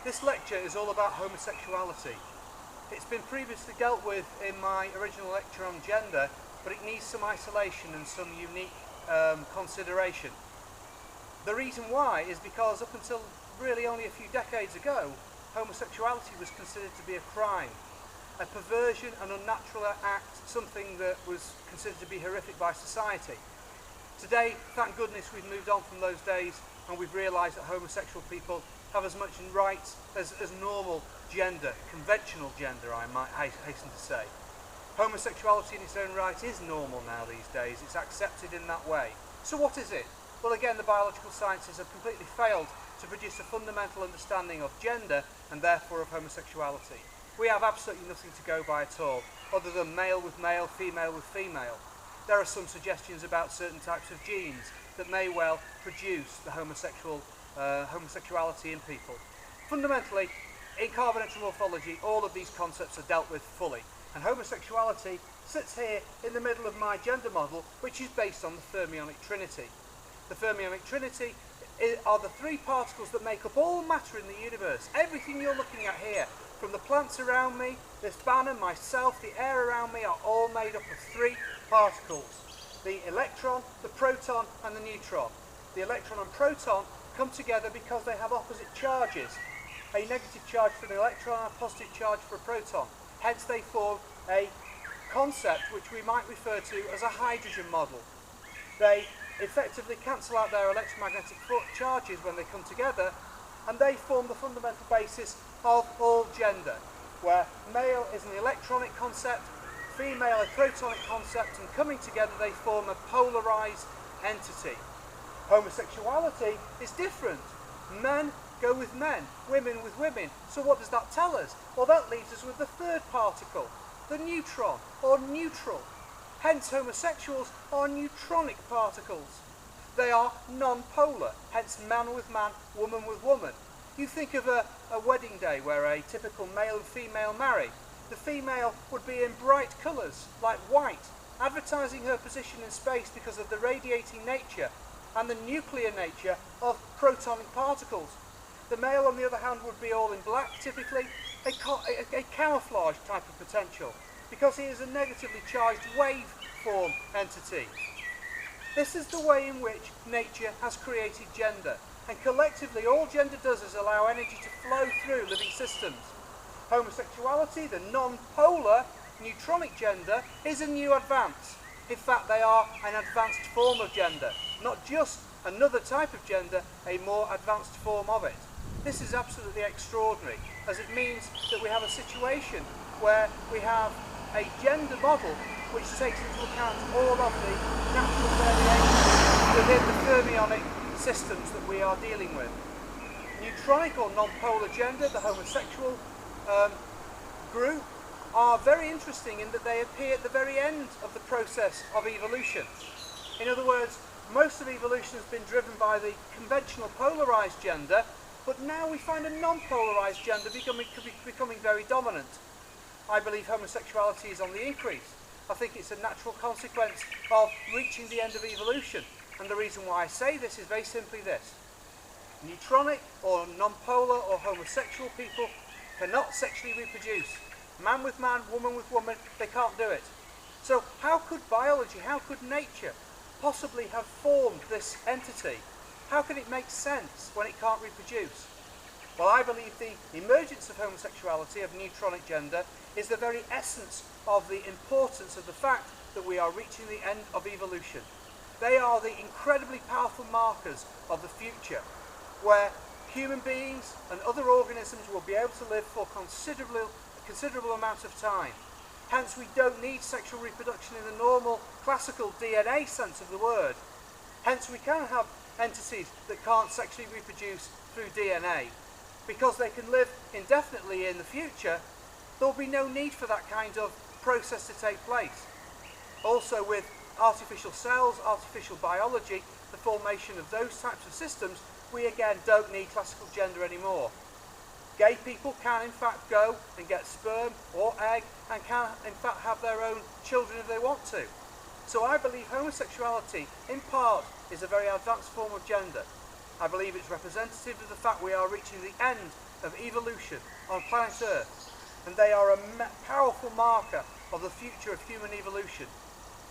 This lecture is all about homosexuality. It's been previously dealt with in my original lecture on gender, but it needs some isolation and some unique consideration. The reason why is because up until really only a few decades ago, homosexuality was considered to be a crime, a perversion, an unnatural act, something that was considered to be horrific by society. Today, thank goodness, we've moved on from those days and we've realised that homosexual people have as much rights as normal gender, conventional gender, I might hasten to say. Homosexuality in its own right is normal now these days. It's accepted in that way. So what is it? Well, again, the biological sciences have completely failed to produce a fundamental understanding of gender and therefore of homosexuality. We have absolutely nothing to go by at all, other than male with male, female with female. There are some suggestions about certain types of genes that may well produce the homosexuality in people. Fundamentally, in carbonatory morphology, all of these concepts are dealt with fully, and homosexuality sits here in the middle of my gender model, which is based on the fermionic trinity. The fermionic trinity are the three particles that make up all matter in the universe. Everything you're looking at here, from the plants around me, this banner, myself, the air around me, are all made up of three particles: the electron, the proton, and the neutron. The electron and proton come together because they have opposite charges. A negative charge for the electron and a positive charge for a proton. Hence they form a concept which we might refer to as a hydrogen model. They effectively cancel out their electromagnetic charges when they come together, and they form the fundamental basis of all gender, where male is an electronic concept, female a protonic concept, and coming together they form a polarised entity. Homosexuality is different. Men go with men, women with women. So what does that tell us? Well, that leaves us with the third particle, the neutron, or neutral. Hence homosexuals are neutronic particles. They are non-polar, hence man with man, woman with woman. You think of a wedding day where a typical male and female marry. The female would be in bright colours, like white, advertising her position in space because of the radiating nature and the nuclear nature of protonic particles. The male, on the other hand, would be all in black, typically a camouflage type of potential, because he is a negatively charged waveform entity. This is the way in which nature has created gender, and collectively all gender does is allow energy to flow through living systems. Homosexuality, the non-polar neutronic gender, is a new advance. In fact, they are an advanced form of gender, not just another type of gender, a more advanced form of it. This is absolutely extraordinary, as it means that we have a situation where we have a gender model which takes into account all of the natural variations within the fermionic systems that we are dealing with. Neutronic or non-polar gender, the homosexual group, are very interesting in that they appear at the very end of the process of evolution. In other words, most of evolution has been driven by the conventional polarised gender, but now we find a non-polarised gender becoming very dominant. I believe homosexuality is on the increase. I think it's a natural consequence of reaching the end of evolution. And the reason why I say this is very simply this: neutronic or non-polar or homosexual people cannot sexually reproduce. Man with man, woman with woman, they can't do it. So how could biology, how could nature possibly have formed this entity? How can it make sense when it can't reproduce? Well, I believe the emergence of homosexuality, of neutronic gender, is the very essence of the importance of the fact that we are reaching the end of evolution. They are the incredibly powerful markers of the future, where human beings and other organisms will be able to live for considerable amount of time. Hence, we don't need sexual reproduction in the normal classical DNA sense of the word. Hence, we can have entities that can't sexually reproduce through DNA. Because they can live indefinitely in the future, there will be no need for that kind of process to take place. Also, with artificial cells, artificial biology, the formation of those types of systems, we again don't need classical gender anymore. Gay people can in fact go and get sperm or egg and can in fact have their own children if they want to. So I believe homosexuality in part is a very advanced form of gender. I believe it's representative of the fact we are reaching the end of evolution on planet Earth, and they are a powerful marker of the future of human evolution,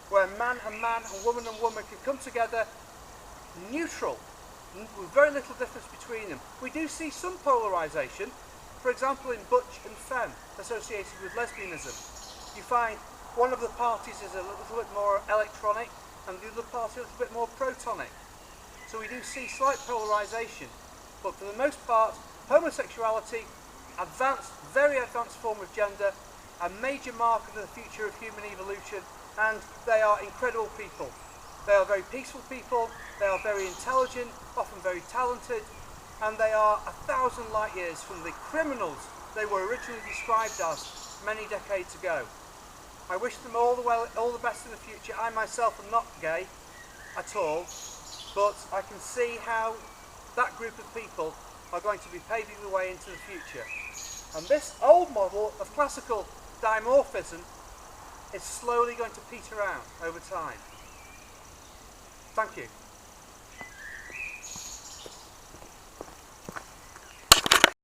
where man and woman can come together neutral, with very little difference between them. We do see some polarisation, for example in butch and femme associated with lesbianism. You find one of the parties is a little bit more electronic and the other party a little bit more protonic. So we do see slight polarisation, but for the most part, homosexuality, very advanced form of gender, a major marker for the future of human evolution, and they are incredible people. They are very peaceful people, they are very intelligent, often very talented, and they are 1,000 light years from the criminals they were originally described as many decades ago. I wish them all the best in the future. I myself am not gay at all, but I can see how that group of people are going to be paving the way into the future. And this old model of classical dimorphism is slowly going to peter out over time. Thank you.